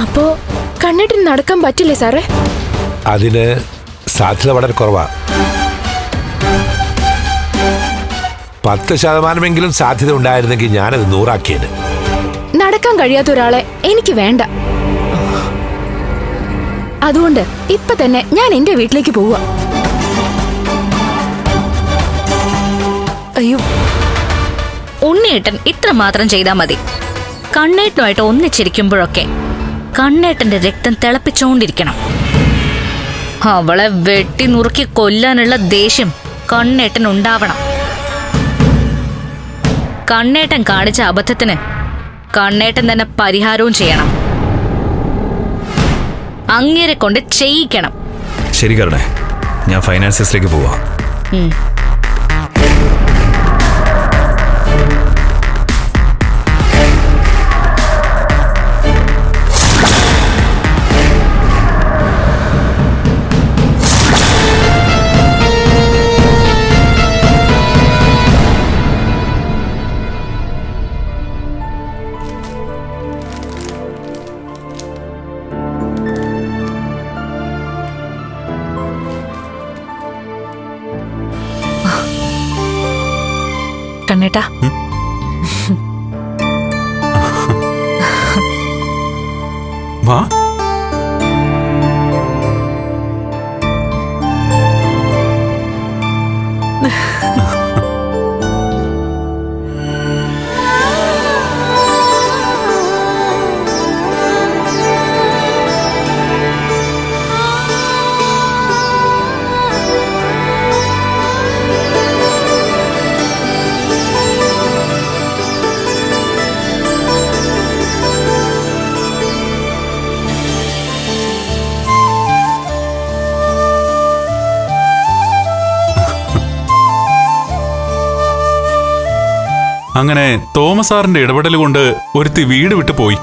അപ്പോ കണ്ണേട്ടന് നടക്കാൻ പറ്റില്ലേ സാറേ? അതിന് സാധ്യത വളരെ കുറവാ. 10% സാധ്യത ഉണ്ടായിരുന്നെങ്കിൽ ഞാനത് 100 ആക്കിയത്. നടക്കാൻ കഴിയാത്ത ഒരാളെ എനിക്ക് വേണ്ട. അതുകൊണ്ട് ഇപ്പൊ തന്നെ ഞാൻ എന്റെ വീട്ടിലേക്ക് പോവുക. അയ്യോ, ഉണ്ണിയേട്ടൻ ഇത്ര മാത്രം ചെയ്താൽ മതി. കണ്ണേട്ടനുമായിട്ട് ഒന്നിച്ചിരിക്കുമ്പോഴൊക്കെ കണ്ണേട്ടന്റെ രക്തം തിളപ്പിച്ചോണ്ടിരിക്കണം. അവളെ വെട്ടി നുറുക്കി കൊല്ലാനുള്ള ദേഷ്യം കണ്ണേട്ടൻ ഉണ്ടാവണം. കണ്ണേട്ടൻ കാണിച്ച അബദ്ധത്തിന് കണ്ണേട്ടൻ തന്നെ പരിഹാരവും ചെയ്യണം. അങ്ങേരെ കൊണ്ട് ചെയ്യിക്കണം. ശരി കരുണേ, ഞാൻ ഫൈനാൻസിലേക്ക് പോവാം. കണ്ണേട്ടാ, വാ. അങ്ങനെ തോമസ് സാറിന്റെ ഇടപെടൽ കൊണ്ട് ഒരുത്തി വീട് വിട്ടു പോയി.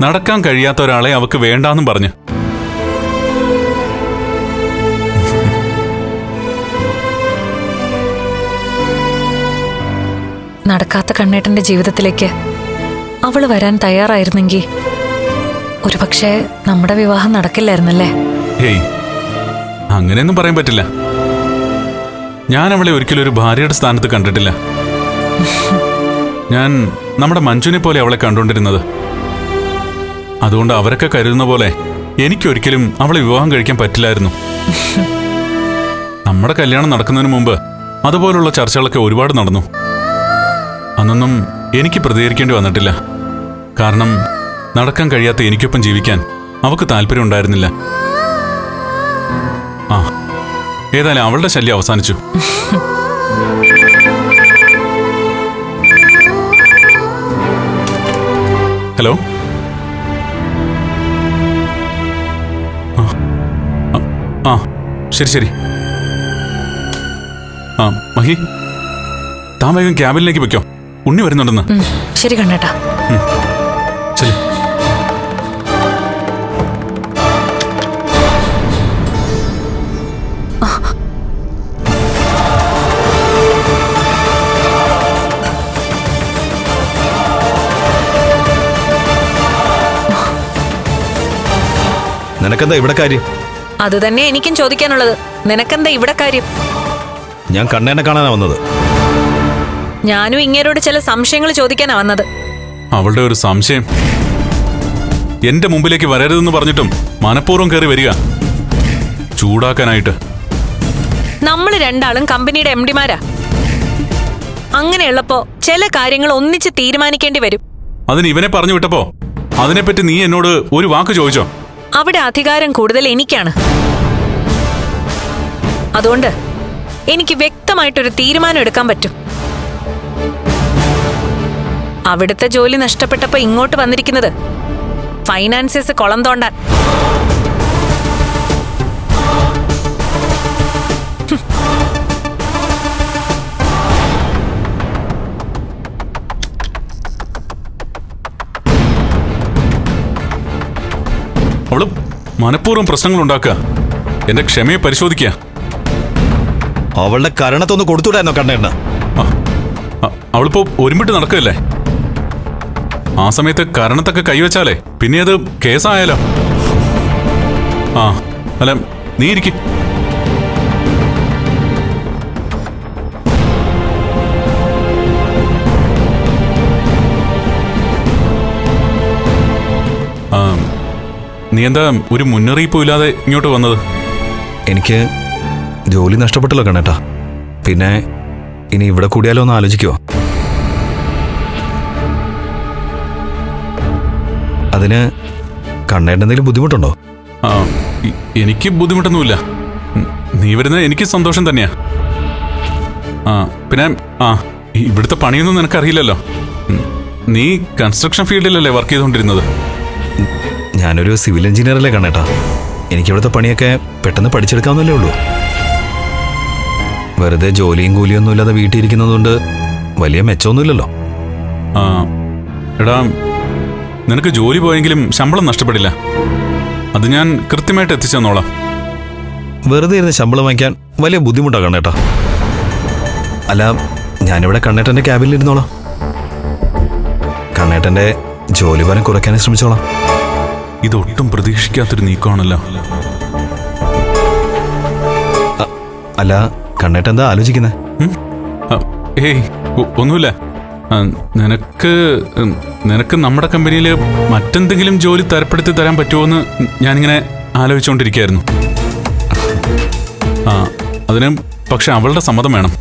നടക്കാൻ കഴിയാത്ത ഒരാളെ അവക്ക് വേണ്ടാന്നും പറഞ്ഞു. നടക്കാത്ത കണ്ണേട്ടന്റെ ജീവിതത്തിലേക്ക് അവള് വരാൻ തയ്യാറായിരുന്നെങ്കിൽ ഒരുപക്ഷെ നമ്മുടെ വിവാഹം നടക്കില്ലായിരുന്നല്ലേ? ഏയ്, അങ്ങനെയൊന്നും പറയാൻ പറ്റില്ല. ഞാൻ അവളെ ഒരിക്കലും ഒരു ഭാര്യയുടെ സ്ഥാനത്ത് കണ്ടിട്ടില്ല. ഞാൻ നമ്മുടെ മഞ്ജുവിനെ പോലെ അവളെ കണ്ടുകൊണ്ടിരുന്നത്. അതുകൊണ്ട് അവരൊക്കെ കരുതുന്ന പോലെ എനിക്കൊരിക്കലും അവളെ വിവാഹം കഴിക്കാൻ പറ്റില്ലായിരുന്നു. നമ്മുടെ കല്യാണം നടക്കുന്നതിന് മുമ്പ് അതുപോലുള്ള ചർച്ചകളൊക്കെ ഒരുപാട് നടന്നു. അന്നൊന്നും എനിക്ക് പ്രതികരിക്കേണ്ടി വന്നിട്ടില്ല. കാരണം നടക്കാൻ കഴിയാത്ത എനിക്കൊപ്പം ജീവിക്കാൻ അവൾക്ക് താല്പര്യം ഉണ്ടായിരുന്നില്ല. ആ, ഏതായാലും അവളുടെ ശല്യം അവസാനിച്ചു. ഹലോ, ആ ശരി ശരി. ആ മഹി, താൻ വേഗം ക്യാബിനിലേക്ക് വെക്കോ, ഉണ്ണി വരുന്നുണ്ടെന്ന്. ശരി കണ്ണേട്ടാ. ശരി. നിനക്കെന്താ ഇവിടെ കാര്യം? അത് തന്നെ എനിക്കും ചോദിക്കാനുള്ളത്. നിനക്കെന്താ ഇവിടെ കാര്യം? ഞാൻ കണ്ണേനെ കാണാനാ വന്നത്. ഞാനും ഇങ്ങേരോട് ചില സംശയങ്ങൾ ചോദിക്കാനാ വന്നത്. അവളുടെ ഒരു സംശയം എന്റെ മുമ്പിലേക്ക് വരരുതെന്ന് പറഞ്ഞിട്ടും മനഃപൂർവ്വം കയറി വരിക, ചൂടാക്കാനായിട്ട്. നമ്മൾ രണ്ടാളും കമ്പനിയുടെ MD-മാരാ. അങ്ങനെയുള്ളപ്പോ ചില കാര്യങ്ങൾ ഒന്നിച്ച് തീരുമാനിക്കേണ്ടി വരും. അതിന് ഇവനെ പറഞ്ഞു വിട്ടപ്പോ അതിനെപ്പറ്റി നീ എന്നോട് ഒരു വാക്ക് ചോദിച്ചോ? അവിടെ അധികാരം കൂടുതൽ എനിക്കാണ്. അതുകൊണ്ട് എനിക്ക് വ്യക്തമായിട്ടൊരു തീരുമാനം എടുക്കാൻ പറ്റും. അവിടുത്തെ ജോലി നഷ്ടപ്പെട്ടപ്പോ ഇങ്ങോട്ട് വന്നിരിക്കുന്നത് ഫൈനാൻസസ് കുളം തോണ്ടാൻ. അവള് മനഃപൂർവ്വം പ്രശ്നങ്ങൾ ഉണ്ടാക്കുക, എന്റെ ക്ഷമയെ പരിശോധിക്കുക. അവളുടെ കരണത്തൊന്ന് കൊടുത്തുവിടാനോ കണ്ണേണ്ണ? അവളിപ്പോ ഒരുമിട്ട് നടക്കല്ലേ? ആ സമയത്ത് കരണത്തൊക്കെ കൈവച്ചാലേ പിന്നെ അത് കേസായാലോ. ആ അല്ല, നീ ഇരിക്കും. നീ എന്താ ഒരു മുന്നറിയിപ്പും ഇല്ലാതെ ഇങ്ങോട്ട് വന്നത്? എനിക്ക് ജോലി നഷ്ടപ്പെട്ടല്ലോ കണ്ണേട്ടാ. പിന്നെ ഇനി ഇവിടെ കൂടിയാലോ ഒന്ന് ആലോചിക്കുവോ? അതിന് കണ്ണേട്ടൻ എന്തെങ്കിലും ബുദ്ധിമുട്ടുണ്ടോ? എനിക്ക് ബുദ്ധിമുട്ടൊന്നുമില്ല. നീ വരുന്നത് എനിക്ക് സന്തോഷം തന്നെയാ. പിന്നെ ഇവിടുത്തെ പണിയൊന്നും നിനക്കറിയില്ലല്ലോ. നീ കൺസ്ട്രക്ഷൻ ഫീൽഡിലല്ലേ വർക്ക് ചെയ്തുകൊണ്ടിരുന്നത്? ഞാനൊരു സിവിൽ എഞ്ചിനീയറല്ലേ കണ്ണേട്ടാ. എനിക്കിവിടുത്തെ പണിയൊക്കെ പെട്ടെന്ന് പഠിച്ചെടുക്കാവുന്നല്ലേ ഉള്ളൂ. വെറുതെ ജോലിയും കൂലിയൊന്നും ഇല്ലാതെ വീട്ടിൽ ഇരിക്കുന്നതുകൊണ്ട് വലിയ മെച്ചമൊന്നുമില്ലല്ലോ. എടാ, നിനക്ക് ജോലി പോയെങ്കിലും ശമ്പളം നഷ്ടപ്പെടില്ല. അത് ഞാൻ കൃത്യമായിട്ട് എത്തിച്ചു തന്നോളാം. വെറുതെ ഇരുന്ന് ശമ്പളം വാങ്ങിക്കാൻ വലിയ ബുദ്ധിമുട്ടാണ് കണ്ണേട്ടാ. അല്ല, ഞാനിവിടെ കണ്ണേട്ടൻ്റെ ക്യാബിനിൽ ഇരുന്നോളാം. കണ്ണേട്ടൻ്റെ ജോലിഭാരം കുറയ്ക്കാനേ ശ്രമിച്ചോളാം. ഇതൊട്ടും പ്രതീക്ഷിക്കാത്തൊരു നീക്കമാണല്ലോ. അല്ല, കണ്ണേട്ടൻ എന്താ ആലോചിക്കുന്നത്? ഏയ് ഒന്നുമില്ല. നിനക്ക് നമ്മുടെ കമ്പനിയിൽ മറ്റെന്തെങ്കിലും ജോലി തരപ്പെടുത്തി തരാൻ പറ്റുമോയെന്ന് ഞാനിങ്ങനെ ആലോചിച്ചുകൊണ്ടിരിക്കുകയായിരുന്നു. അതിന് പക്ഷെ അവളുടെ സമ്മതം വേണം.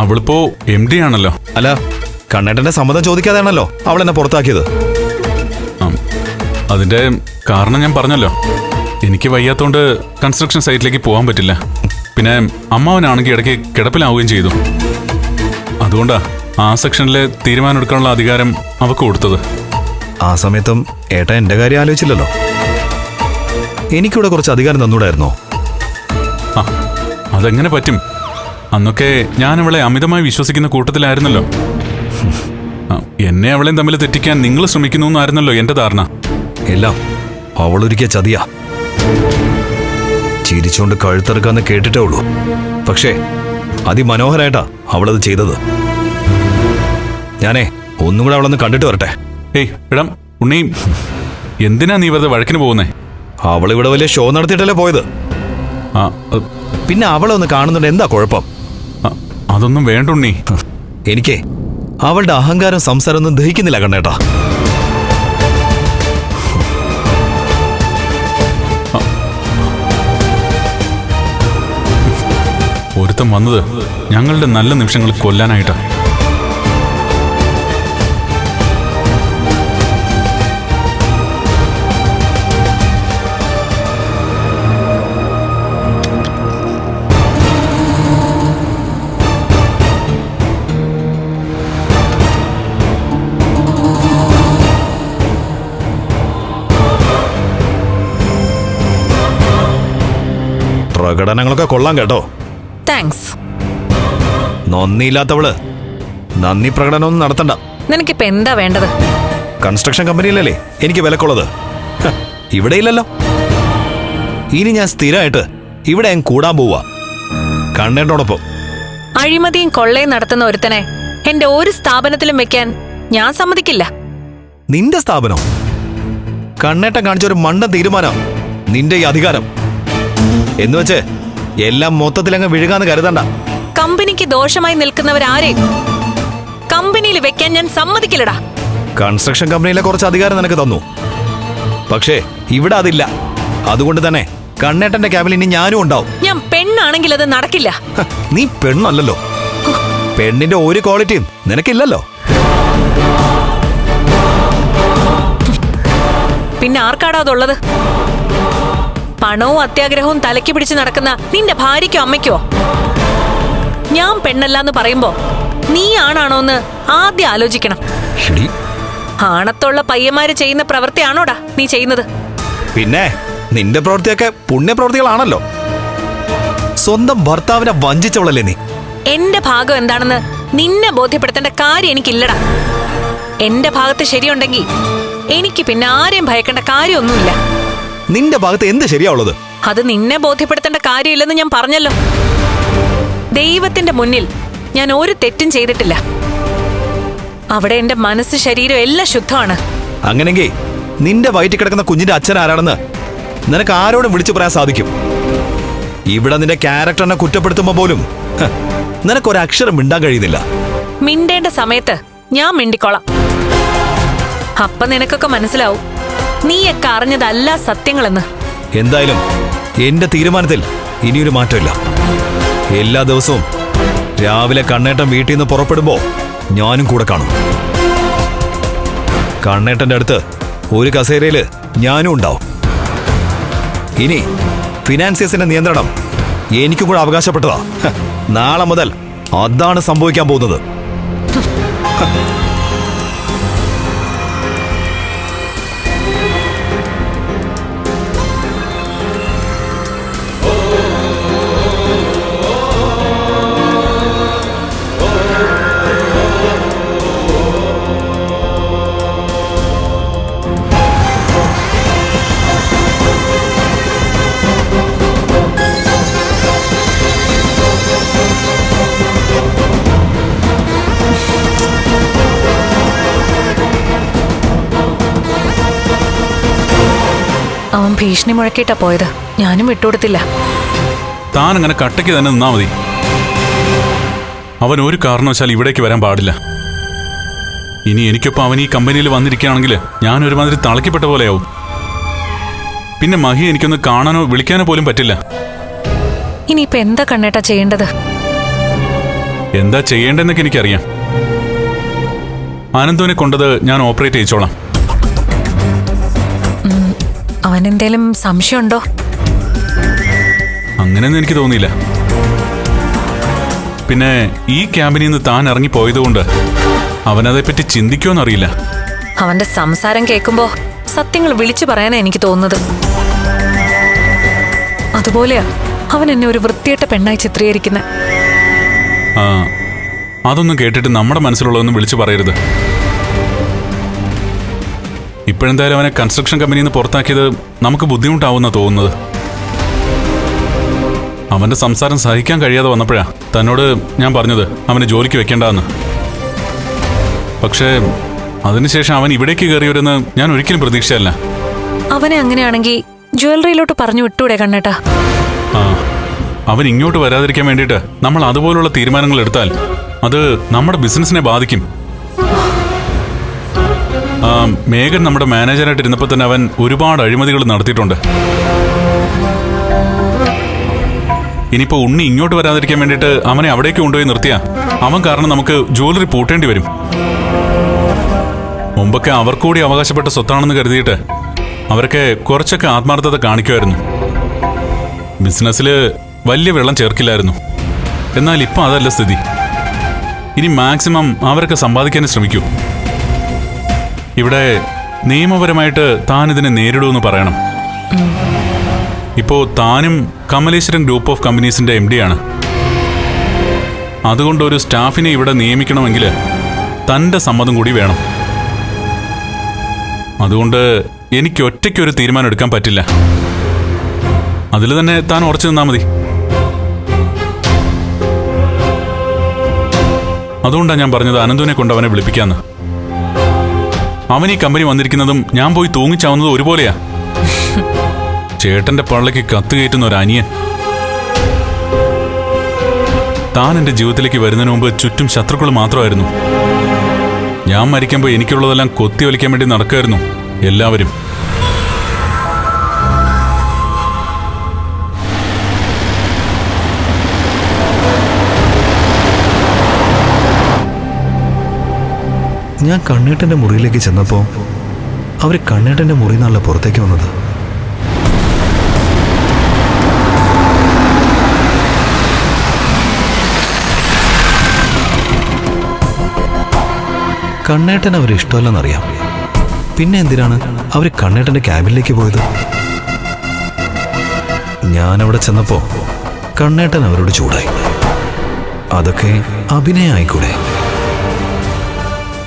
അവളിപ്പോ MD ആണല്ലോ. അല്ല, കണ്ണേട്ടന്റെ സമ്മതം ചോദിക്കാതെയാണല്ലോ അവൾ എന്നെ പുറത്താക്കിയത്. അതിന്റെ കാരണം ഞാൻ പറഞ്ഞല്ലോ. എനിക്ക് വയ്യാത്തോണ്ട് കൺസ്ട്രക്ഷൻ സൈറ്റിലേക്ക് പോകാൻ പറ്റില്ല. പിന്നെ അമ്മാവനാണെങ്കിൽ ഇടയ്ക്ക് കിടപ്പിലാവുകയും ചെയ്തു. അതുകൊണ്ടാ ആ സെക്ഷനിലെ തീരുമാനം എടുക്കാനുള്ള അധികാരം അവക്ക് കൊടുത്തത്. ആ സമയത്തും ഏട്ടൻ എന്റെ കാര്യം ആലോചിച്ചില്ലല്ലോ. എനിക്കിവിടെ കുറച്ച് അധികാരം തന്നൂടായിരുന്നോ? അതെങ്ങനെ പറ്റും? അന്നൊക്കെ ഞാൻ അവളെ അമിതമായി വിശ്വസിക്കുന്ന കൂട്ടത്തിലായിരുന്നല്ലോ. എന്നെ അവളെയും തമ്മിൽ തെറ്റിക്കാൻ നിങ്ങൾ ശ്രമിക്കുന്നു എന്നായിരുന്നല്ലോ എന്റെ ധാരണ. എല്ലാം അവളൊരുക്കിയ ചതിയാ. ചിരിച്ചുകൊണ്ട് കഴുത്തെറുക്കാന്ന് കേട്ടിട്ടേ ഉള്ളൂ. പക്ഷേ അതിമനോഹരായിട്ടാ അവളത് ചെയ്തത്. ഞാനേ ഒന്നും കൂടെ അവളൊന്ന് കണ്ടിട്ട് വരട്ടെ. ഏയ് എടാ ഉണ്ണി, എന്തിനാ നീ വെറുതെ വഴക്കിന് പോകുന്നേ? അവളിവിടെ വലിയ ഷോ നടത്തിയിട്ടല്ലേ പോയത്. പിന്നെ അവളെ ഒന്ന് കാണുന്നുണ്ട്, എന്താ കുഴപ്പം? അതൊന്നും വേണ്ട ഉണ്ണി. എനിക്കേ അവളുടെ അഹങ്കാരം സംസാരം ഒന്നും ദഹിക്കുന്നില്ല കണ്ണേട്ടാ. ഒരുത്തം വന്നത് ഞങ്ങളുടെ നല്ല നിമിഷങ്ങൾ കൊല്ലാനായിട്ടാ. പ്രകടനങ്ങളൊക്കെ കൊള്ളാം കേട്ടോ. താങ്ക്സ്. നന്ദിയില്ലാത്തവള് നന്ദി പ്രകടനമൊന്നും നടത്തണ്ട. നിനക്കിപ്പോ എന്താ വേണ്ടത്? കൺസ്ട്രക്ഷൻ കമ്പനിയിലല്ലേ എനിക്ക് വിലക്കുള്ളത്. ഇവിടെ ഇല്ലല്ലോ. ഇനി ഞാൻ സ്ഥിരമായിട്ട് ഇവിടെ ഞാൻ കൂടാൻ പോവാ കണ്ണേട്ടോടൊപ്പം. അഴിമതിയും കൊള്ളയും നടത്തുന്ന ഒരുത്തനെ എന്റെ ഒരു സ്ഥാപനത്തിലും വെക്കാൻ ഞാൻ സമ്മതിക്കില്ല. നിന്റെ സ്ഥാപനം? കണ്ണേട്ടൻ കാണിച്ചൊരു മണ്ടൻ തീരുമാനം നിന്റെ ഈ അധികാരം എന്നുവെച്ച് എല്ലാം മൊത്തത്തിലങ്ങ് വിഴുകാന്ന് കരുതണ്ട. കമ്പനിക്ക് ദോഷമായി നിൽക്കുന്നവരാരെ കമ്പനിയിൽ വെക്കാൻ ഞാൻ സമ്മതിക്കില്ലടാ. കൺസ്ട്രക്ഷൻ കമ്പനിയിലെ കുറച്ച് അധികാരം നിനക്ക് തന്നു, പക്ഷേ ഇവിടെ അതില്ല. അതുകൊണ്ട് തന്നെ കണ്ണേട്ടന്റെ ക്യാബിൽ ഇനി ഞാനും ഉണ്ടാവും. ഞാൻ പെണ്ണാണെങ്കിൽ അത് നടക്കില്ല. നീ പെണ്ണല്ലല്ലോ. പെണ്ണിന്റെ ഒരു ക്വാളിറ്റിയും നിനക്കില്ലല്ലോ. പിന്നെ ആർക്കാടാ അതുള്ളത്? പണവും അത്യാഗ്രഹവും തലയ്ക്ക് പിടിച്ച് നടക്കുന്ന നിന്റെ ഭാര്യയ്ക്കോ അമ്മയ്ക്കോ? ഞാൻ പെണ്ണല്ലാന്ന് പറയുമ്പോ നീ ആണാണോന്ന് ആദ്യം ആലോചിക്കണം. ആണത്തുള്ള പയ്യന്മാര് ചെയ്യുന്ന പ്രവൃത്തിയാണോടാ നീ ചെയ്യുന്നത്? പിന്നെ നിന്റെ പ്രവൃത്തിയൊക്കെ പുണ്യപ്രവൃത്തികളാണല്ലോ. സ്വന്തം ഭർത്താവിനെ വഞ്ചിച്ചവളല്ലേ നീ. എന്റെ ഭാഗം എന്താണെന്ന് നിന്നെ ബോധ്യപ്പെടുത്തേണ്ട കാര്യം എനിക്കില്ലടാ. എന്റെ ഭാഗത്ത് ശരിയുണ്ടെങ്കിൽ എനിക്ക് പിന്നെ ആരെയും ഭയക്കേണ്ട കാര്യമൊന്നുമില്ല. നിന്റെ ഭാഗത്ത് എന്ത് ശരിയാവുള്ളത്? അത് നിന്നെ ബോധ്യപ്പെടുത്തേണ്ട കാര്യമില്ലെന്ന് ഞാൻ പറഞ്ഞല്ലോ. ദൈവത്തിന്റെ മുന്നിൽ ഞാൻ ഒരു തെറ്റും ചെയ്തിട്ടില്ല. അവിടെ എന്റെ മനസ്സ് ശരീരം എല്ലാം ശുദ്ധമാണ്. അങ്ങനെങ്കിൽ നിന്റെ വയറ്റിൽ കിടക്കുന്ന കുഞ്ഞിന്റെ അച്ഛൻ ആരാണെന്ന് നിനക്ക് ആരോടും വിളിച്ചു പറയാൻ സാധിക്കും. ഇവിടെ നിന്റെ ക്യാരക്ടറിനെ കുറ്റപ്പെടുത്തുമ്പോ പോലും നിനക്കൊരക്ഷരം മിണ്ടാൻ കഴിയുന്നില്ല. മിണ്ടേണ്ട സമയത്ത് ഞാൻ മിണ്ടിക്കോളാം. അപ്പൊ നിനക്കൊക്കെ മനസ്സിലാവും നീയൊക്കെ അറിഞ്ഞതല്ല സത്യങ്ങളെന്ന്. എന്തായാലും എന്റെ തീരുമാനത്തിൽ ഇനിയൊരു മാറ്റമില്ല. എല്ലാ ദിവസവും രാവിലെ കണ്ണേട്ടൻ വീട്ടിൽ നിന്ന് പുറപ്പെടുമ്പോ ഞാനും കൂടെ കാണും. കണ്ണേട്ടന്റെ അടുത്ത് ഒരു കസേരയില് ഞാനും ഉണ്ടാവും. ഇനി ഫിനാൻസിയസിന്റെ നിയന്ത്രണം എനിക്കും കൂടെ അവകാശപ്പെട്ടതാ. നാളെ മുതൽ അതാണ് സംഭവിക്കാൻ പോകുന്നത്. അവൻ ഭീഷണി മുഴക്കിയിട്ടാ പോയത്. ഞാനും വിട്ടുകൊടുത്തില്ല. താൻ അങ്ങനെ കട്ടയ്ക്ക് തന്നെ നിന്നാ മതി. അവൻ ഒരു കാരണവശാൽ ഇവിടേക്ക് വരാൻ പാടില്ല. ഇനി എനിക്കൊപ്പം അവൻ ഈ കമ്പനിയിൽ വന്നിരിക്കുകയാണെങ്കിൽ ഞാൻ ഒരുമാതിരി തളയ്ക്കപ്പെട്ട പോലെയാവും. പിന്നെ മഹി എനിക്കൊന്ന് കാണാനോ വിളിക്കാനോ പോലും പറ്റില്ല. ഇനിയിപ്പൊ എന്താ കണ്ണേട്ടാ ചെയ്യേണ്ടത്? എന്താ ചെയ്യേണ്ടതെന്നൊക്കെ എനിക്കറിയാം. അനന്തുവിനെ കൊണ്ടത് ഞാൻ ഓപ്പറേറ്റ് ചെയ്യിച്ചോളാം. അവൻ എന്തേലും സംശയമുണ്ടോ? അങ്ങനെയൊന്നും എനിക്ക് തോന്നിയില്ല. പിന്നെ ഈ ക്യാമ്പിനിൽ നിന്ന് താൻ ഇറങ്ങിപ്പോയതുകൊണ്ട് അവനതേപ്പറ്റി ചിന്തിക്കുമെന്നറിയില്ല. അവന്റെ സംസാരം കേൾക്കുമ്പോ സത്യങ്ങൾ വിളിച്ചു പറയാനാ എനിക്ക് തോന്നുന്നത്. അതുപോലെയാ അവൻ എന്നെ ഒരു വൃത്തികെട്ട പെണ്ണായി ചിത്രീകരിക്കുന്നത്. ആ, അതൊന്നും കേട്ടിട്ട് നമ്മുടെ മനസ്സിലുള്ളതൊന്നും വിളിച്ചു പറയരുത്. ഇപ്പോഴെന്തായാലും അവനെ കൺസ്ട്രക്ഷൻ കമ്പനിയിൽ നിന്ന് പുറത്താക്കിയത് നമുക്ക് ബുദ്ധിമുട്ടാവുന്ന തോന്നുന്നത്. അവന്റെ സംസാരം സഹിക്കാൻ കഴിയാതെ വന്നപ്പോഴാ തന്നോട് ഞാൻ പറഞ്ഞത് അവനെ ജോലിക്ക് വെക്കേണ്ടെന്ന്. പക്ഷേ അതിനുശേഷം അവൻ ഇവിടേക്ക് കയറിയവരെന്ന് ഞാൻ ഒരിക്കലും പ്രതീക്ഷയല്ല. അവനെ അങ്ങനെയാണെങ്കിൽ ജ്വല്ലറിയിലോട്ട് പറഞ്ഞു വിട്ടൂടെ കണ്ണേട്ടാ? ആ, അവൻ ഇങ്ങോട്ട് വരാതിരിക്കാൻ വേണ്ടിയിട്ട് നമ്മൾ അതുപോലുള്ള തീരുമാനങ്ങൾ എടുത്താൽ അത് നമ്മുടെ ബിസിനസിനെ ബാധിക്കും. മേഘൻ നമ്മുടെ മാനേജറായിട്ട് ഇരുന്നപ്പോൾ തന്നെ അവൻ ഒരുപാട് അഴിമതികൾ നടത്തിയിട്ടുണ്ട്. ഇനിയിപ്പോ ഉണ്ണി ഇങ്ങോട്ട് വരാതിരിക്കാൻ വേണ്ടിയിട്ട് അവനെ അവിടേക്ക് കൊണ്ടുപോയി നിർത്തിയാ അവൻ കാരണം നമുക്ക് ജ്വല്ലറി പൂട്ടേണ്ടി വരും. മുമ്പൊക്കെ അവർക്കൂടി അവകാശപ്പെട്ട സ്വത്താണെന്ന് കരുതിയിട്ട് അവരൊക്കെ കുറച്ചൊക്കെ ആത്മാർത്ഥത കാണിക്കുമായിരുന്നു. ബിസിനസ്സിൽ വലിയ വെള്ളം ചേർക്കില്ലായിരുന്നു. എന്നാൽ ഇപ്പം അതല്ല സ്ഥിതി. ഇനി മാക്സിമം അവരൊക്കെ സമ്പാദിക്കാൻ ശ്രമിക്കൂ. ഇവിടെ നിയമപരമായിട്ട് താൻ ഇതിനെ നേരിടുമെന്ന് പറയണം. ഇപ്പോ താനും കമലേശ്വരൻ ഗ്രൂപ്പ് ഓഫ് കമ്പനീസിന്റെ MD ആണ്. അതുകൊണ്ട് ഒരു സ്റ്റാഫിനെ ഇവിടെ നിയമിക്കണമെങ്കിൽ തന്റെ സമ്മതം കൂടി വേണം. അതുകൊണ്ട് എനിക്ക് ഒറ്റയ്ക്കൊരു തീരുമാനം എടുക്കാൻ പറ്റില്ല. അതിൽ തന്നെ താൻ ഉറച്ചു നിന്നാ മതി. അതുകൊണ്ടാണ് ഞാൻ പറഞ്ഞത് അനന്തുവിനെ കൊണ്ട് അവനെ വിളിപ്പിക്കാന്ന്. അവൻ ഈ കമ്പനി വന്നിരിക്കുന്നതും ഞാൻ പോയി തൂങ്ങിച്ചാവുന്നതും ഒരുപോലെയാ. ചേട്ടന്റെ പള്ളക്ക് കത്ത് കയറ്റുന്ന ഒരു അനിയൻ. താൻ എന്റെ ജീവിതത്തിലേക്ക് വരുന്നതിന് മുമ്പ് ചുറ്റും ശത്രുക്കൾ മാത്രമായിരുന്നു. ഞാൻ മരിക്കുമ്പോൾ എനിക്കുള്ളതെല്ലാം കൊത്തി വലിക്കാൻ വേണ്ടി നടക്കുമായിരുന്നു എല്ലാവരും. ഞാൻ കണ്ണേട്ടന്റെ മുറിയിലേക്ക് ചെന്നപ്പോ അവര് കണ്ണേട്ടന്റെ മുറിയിൽ നിന്നല്ല പുറത്തേക്ക് വന്നത്. കണ്ണേട്ടൻ അവരെ ഇഷ്ടമല്ലെന്നറിയാം. പിന്നെ എന്തിനാണ് അവര് കണ്ണേട്ടന്റെ ക്യാബിനിലേക്ക് പോയത്? ഞാനവിടെ ചെന്നപ്പോ കണ്ണേട്ടൻ അവരോട് ചൂടായി. അതൊക്കെ അഭിനയമായിക്കൂടെ?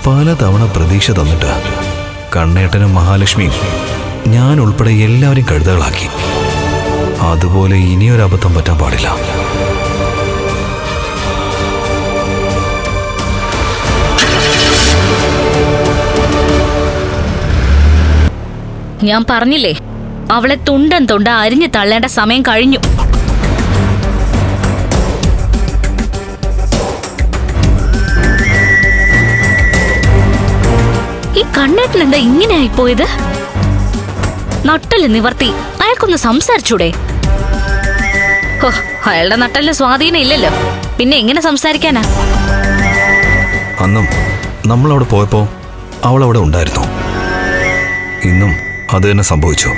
പലതവണ പ്രതീക്ഷ തന്നിട്ട് കണ്ണേട്ടനും മഹാലക്ഷ്മിയും ഞാൻ ഉൾപ്പെടെ എല്ലാവരും കഴുതകളാക്കി. അതുപോലെ ഇനിയൊരബദ്ധം പറ്റാൻ പാടില്ല. ഞാൻ പറഞ്ഞില്ലേ, അവളെ തുണ്ടൻ തുണ്ട അരിഞ്ഞു തള്ളേണ്ട സമയം കഴിഞ്ഞു. ഈ കണ്ണേട്ടൻ എന്താ ഇങ്ങനെ ആയിപ്പോയത്? നട്ടല് നിവർത്തി അയാൾക്കൊന്ന് സംസാരിച്ചൂടെ? ഹോ, അയാളുടെ നട്ടലിന് സ്വാധീനം ഇല്ലല്ലോ, പിന്നെ എങ്ങനെ സംസാരിക്കാനാ? അന്നും നമ്മളവിടെ പോയപ്പോ അവളവിടെ ഉണ്ടായിരുന്നു. ഇന്നും അത് തന്നെ സംഭവിച്ചു.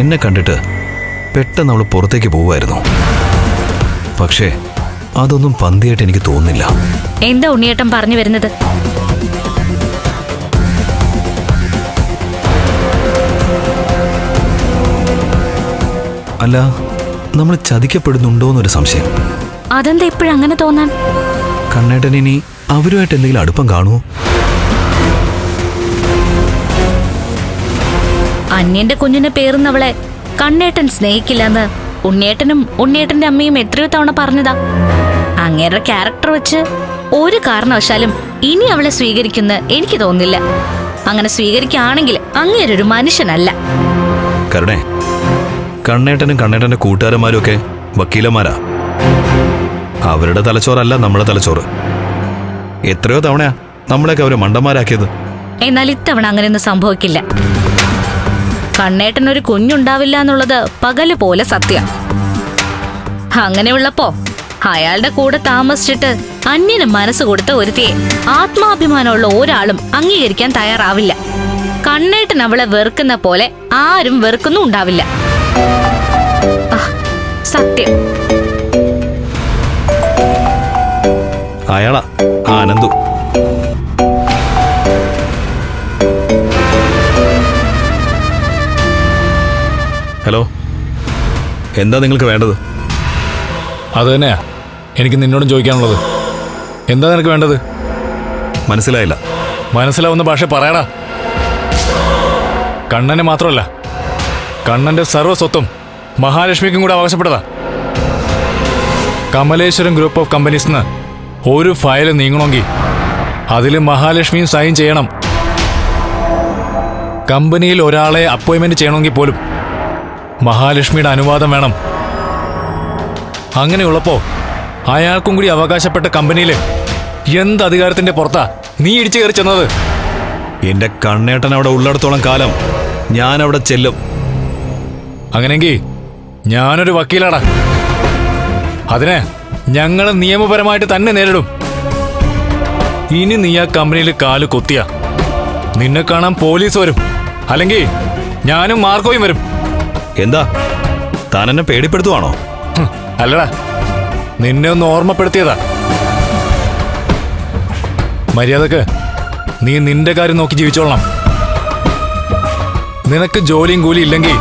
എന്നെ കണ്ടിട്ട് പെട്ടെന്ന് അവൾ പുറത്തേക്ക് പോവുമായിരുന്നു. പക്ഷേ അതൊന്നും പന്തിയായിട്ട് എനിക്ക് തോന്നുന്നില്ല. എന്താ ഉണ്ണിയേട്ടൻ പറഞ്ഞു വരുന്നത്? അല്ല, നമ്മൾ ചതിക്കപ്പെടുന്നുണ്ടോന്നൊരു സംശയം. അതെന്താ ഇപ്പോഴങ്ങനെ തോന്നാൻ? കണ്ണേട്ടൻ ഇനി അവരുമായിട്ട് എന്തെങ്കിലും അടുപ്പം കാണുമോ? അന്യന്റെ കുഞ്ഞിനെ പേറുന്നവളെ കണ്ണേട്ടൻ സ്നേഹിക്കില്ലെന്ന് ഉണ്ണിയേട്ടനും ഉണ്ണിയേട്ടന്റെ അമ്മയും എത്രയോ തവണ പറഞ്ഞതാ. അങ്ങേരുടെ ക്യാരക്ടർ വെച്ച് ഒരു കാരണവശാലും ഇനി അവളെ സ്വീകരിക്കുന്ന എനിക്ക് തോന്നുന്നില്ല. അങ്ങനെ സ്വീകരിക്കുകയാണെങ്കിൽ അങ്ങേരൊരു മനുഷ്യനല്ല. കരുണേ, കണ്ണേട്ടനും കണ്ണേട്ടന്റെ കൂട്ടുകാരന്മാരും ഒക്കെ വക്കീലന്മാരാ. അവരുടെ തലച്ചോറല്ല നമ്മുടെ തലച്ചോറ്. എത്രയോ തവണയാ നമ്മളെയൊക്കെ അവര് മണ്ടന്മാരാക്കിയത്. എന്നാൽ ഇത്തവണ അങ്ങനെയൊന്നും സംഭവിക്കില്ല. കണ്ണേട്ടനൊരു കുഞ്ഞുണ്ടാവില്ല എന്നുള്ളത് പകല് പോലെ സത്യം. അങ്ങനെയുള്ളപ്പോ അയാളുടെ കൂടെ താമസിച്ചിട്ട് അന്യന് മനസ്സ് കൊടുത്ത ഒരുത്തിയെ ആത്മാഭിമാനമുള്ള ഒരാളും അംഗീകരിക്കാൻ തയ്യാറാവില്ല. കണ്ണേട്ടൻ അവളെ വെറുക്കുന്ന പോലെ ആരും വെറുക്കുന്നും ഉണ്ടാവില്ല. സത്യം. അയാളാ ആനന്ദു. ഹലോ, എന്താ നിങ്ങൾക്ക് വേണ്ടത്? അത് തന്നെയാ എനിക്ക് നിന്നോടും ചോദിക്കാനുള്ളത്. എന്താ നിനക്ക് വേണ്ടത്? മനസ്സിലായില്ല. മനസ്സിലാവുന്ന ഭാഷ പറയടാ. കണ്ണന് മാത്രമല്ല, കണ്ണന്റെ സർവ്വ സ്വത്തും മഹാലക്ഷ്മിക്കും കൂടെ അവകാശപ്പെട്ടതാ. കമലേശ്വരം ഗ്രൂപ്പ് ഓഫ് കമ്പനീസിന് ഒരു ഫയൽ നീങ്ങണമെങ്കിൽ അതിൽ മഹാലക്ഷ്മിയും സൈൻ ചെയ്യണം. കമ്പനിയിൽ ഒരാളെ അപ്പോയിന്റ്മെന്റ് ചെയ്യണമെങ്കിൽ പോലും മഹാലക്ഷ്മിയുടെ അനുവാദം വേണം. അങ്ങനെയുള്ളപ്പോ അയാൾക്കും കൂടി അവകാശപ്പെട്ട കമ്പനിയിൽ എന്ത് അധികാരത്തിന്റെ പുറത്താ നീ ഇടിച്ചു കയറി ചെന്നത്? എന്റെ കണ്ണേട്ടൻ അവിടെ ഉള്ളിടത്തോളം കാലം ഞാൻ അവിടെ ചെല്ലും. അങ്ങനെങ്കിൽ ഞാനൊരു വക്കീലാടാ. അതിനെ ഞങ്ങൾ നിയമപരമായിട്ട് തന്നെ നേരിടും. ഇനി നീ ആ കമ്പനിയിൽ കാല് കൊത്തിയ നിന്നെ കാണാൻ പോലീസ് വരും, അല്ലെങ്കിൽ ഞാനും മാർക്കോയും വരും. എന്താ താൻ എന്നെ പേടിപ്പെടുത്തുവാണോ? അല്ലടാ, നിന്നെ ഒന്ന് ഓർമ്മപ്പെടുത്തിയതാ. മര്യാദക്ക് നീ നിന്റെ കാര്യം നോക്കി ജീവിച്ചോളണം. നിനക്ക് ജോലിയും കൂലി ഇല്ലെങ്കിൽ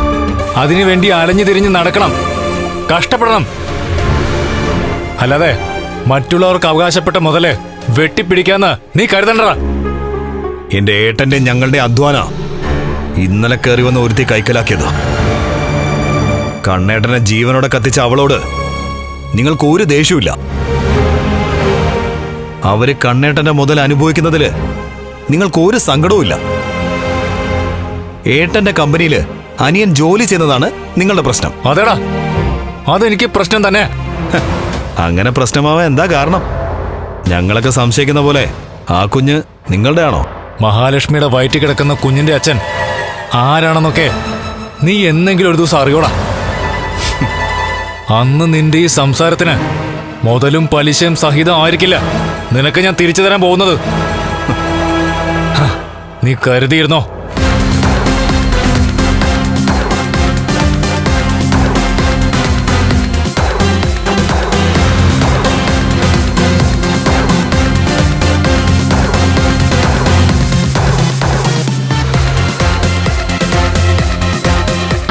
അതിനു വേണ്ടി അലഞ്ഞു തിരിഞ്ഞ് നടക്കണം, കഷ്ടപ്പെടണം. അല്ലാതെ മറ്റുള്ളവർക്ക് അവകാശപ്പെട്ട മുതല് വെട്ടിപ്പിടിക്കാന്ന് നീ കരുതണ്ടടാ. എന്റെ ഏട്ടന്റെ ഞങ്ങളുടെ അധ്വാന ഇന്നലെ കയറി വന്ന് ഒരുത്തി കൈക്കലാക്കിയത്. കണ്ണേട്ടനെ ജീവനോടെ കത്തിച്ച അവളോട് നിങ്ങൾക്ക് ഒരു ദേഷ്യമില്ല. അവര് കണ്ണേട്ടന്റെ മുതൽ അനുഭവിക്കുന്നതില് നിങ്ങൾക്ക് ഒരു സങ്കടവുമില്ല. ഏട്ടന്റെ കമ്പനിയില് അനിയൻ ജോലി ചെയ്യുന്നതാണ് നിങ്ങളുടെ പ്രശ്നം. അതേടാ, അതെനിക്ക് പ്രശ്നം തന്നെ. അങ്ങനെ പ്രശ്നമാവാൻ എന്താ കാരണം? ഞങ്ങളൊക്കെ സംശയിക്കുന്ന പോലെ ആ കുഞ്ഞ് നിങ്ങളുടെ ആണോ? മഹാലക്ഷ്മിയുടെ വയറ്റിൽ കിടക്കുന്ന കുഞ്ഞിന്റെ അച്ഛൻ ആരാണെന്നൊക്കെ നീ എന്നെങ്കിലും ഒരു ദിവസം അറിയോടാ. അന്ന് നിന്റെ ഈ സംസാരത്തിന് മുതലും പലിശയും സഹിതം ആയിരിക്കില്ല നിനക്ക് ഞാൻ തിരിച്ചു തരാൻ പോകുന്നത്. നീ കരുതിയിരുന്നോ?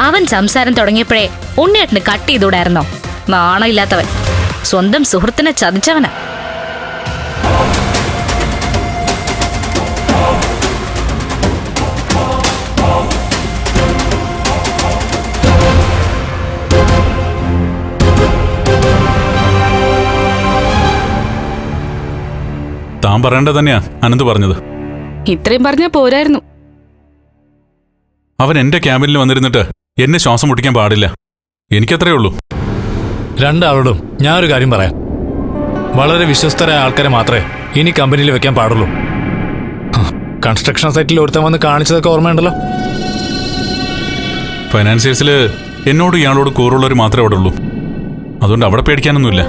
അവൻ സംസാരം തുടങ്ങിയപ്പോഴേ ഉണ്ണിയേട്ടന് കട്ട് ചെയ്തൂടായിരുന്നോ? നാണമില്ലാത്തവൻ, സ്വന്തം സുഹൃത്തിനെ ചതിച്ചവനാ. താൻ പറയേണ്ടത് തന്നെയാ അനന്ത് പറഞ്ഞത്. ഇത്രയും പറഞ്ഞാ പോരായിരുന്നു. അവൻ എന്റെ ക്യാബിനിൽ വന്നിരുന്നിട്ട് എന്നെ ശ്വാസം മുട്ടിക്കാൻ പാടില്ല. എനിക്കത്രേ ഉള്ളൂ. രണ്ടാളോടും ഞാനൊരു കാര്യം പറയാം. വളരെ വിശ്വസ്തരായ ആൾക്കാരെ മാത്രമേ ഇനി കമ്പനിയിൽ വെക്കാൻ പാടുള്ളൂ. കൺസ്ട്രക്ഷൻ സൈറ്റിൽ ഒരുത്തൻ വന്ന് കാണിച്ചതൊക്കെ ഓർമ്മയുണ്ടല്ലോ. ഫൈനാൻസിയേഴ്സിൽ എന്നോട് ഇയാളോട് കൂറുള്ളവർ മാത്രമേ അവിടെ ഉള്ളൂ. അതുകൊണ്ട് അവിടെ പേടിക്കാനൊന്നുമില്ല.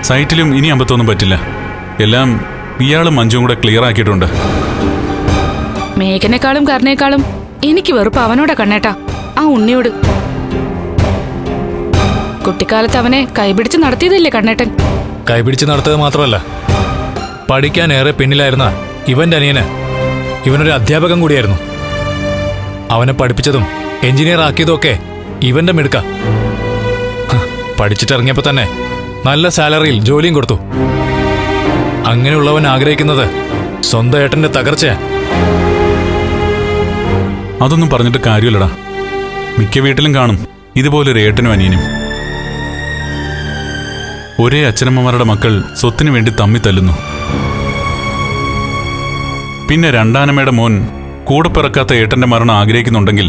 സൈറ്റിലും ഇനി അമ്പത്തൊന്നും പറ്റില്ല. എല്ലാം ഇയാളും മഞ്ജുവും കൂടെ ക്ലിയർ ആക്കിയിട്ടുണ്ട്. മേഘനേക്കാളും കരുണേക്കാളും എനിക്ക് വെറുപ്പ് അവനോടാ കണ്ണേട്ടാ, ആ ഉണ്ണിയോട്. കുട്ടിക്കാലത്ത് അവനെ കൈപിടിച്ച് നടത്തിയതല്ലേ കണ്ണേട്ടൻ? കൈപിടിച്ച് നടത്തുക മാത്രമല്ല, പഠിക്കാൻ ഏറെ പിന്നിലായിരുന്ന ഇവന്റെ അനിയന് ഇവനൊരു അധ്യാപകൻ കൂടിയായിരുന്നു. അവനെ പഠിപ്പിച്ചതും എഞ്ചിനീയർ ആക്കിയതും ഒക്കെ ഇവന്റെ മിടുക്ക. പഠിച്ചിട്ടിറങ്ങിയപ്പോ തന്നെ നല്ല സാലറിയിൽ ജോലിയും കൊടുത്തു. അങ്ങനെയുള്ളവൻ ആഗ്രഹിക്കുന്നത് സ്വന്തം ഏട്ടന്റെ തകർച്ചയാ. അതൊന്നും പറഞ്ഞിട്ട് കാര്യമില്ലടാ. മിക്ക വീട്ടിലും കാണും ഇതുപോലൊരു ഏട്ടനും അനിയനും. ഒരേ അച്ഛനമ്മമാരുടെ മക്കൾ സ്വത്തിനു വേണ്ടി തമ്മി തല്ലുന്നു. പിന്നെ രണ്ടാനമ്മയുടെ മോൻ കൂടെ പിറക്കാത്ത ഏട്ടന്റെ മരണം ആഗ്രഹിക്കുന്നുണ്ടെങ്കിൽ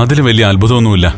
അതിൽ വലിയ അത്ഭുതമൊന്നുമില്ല.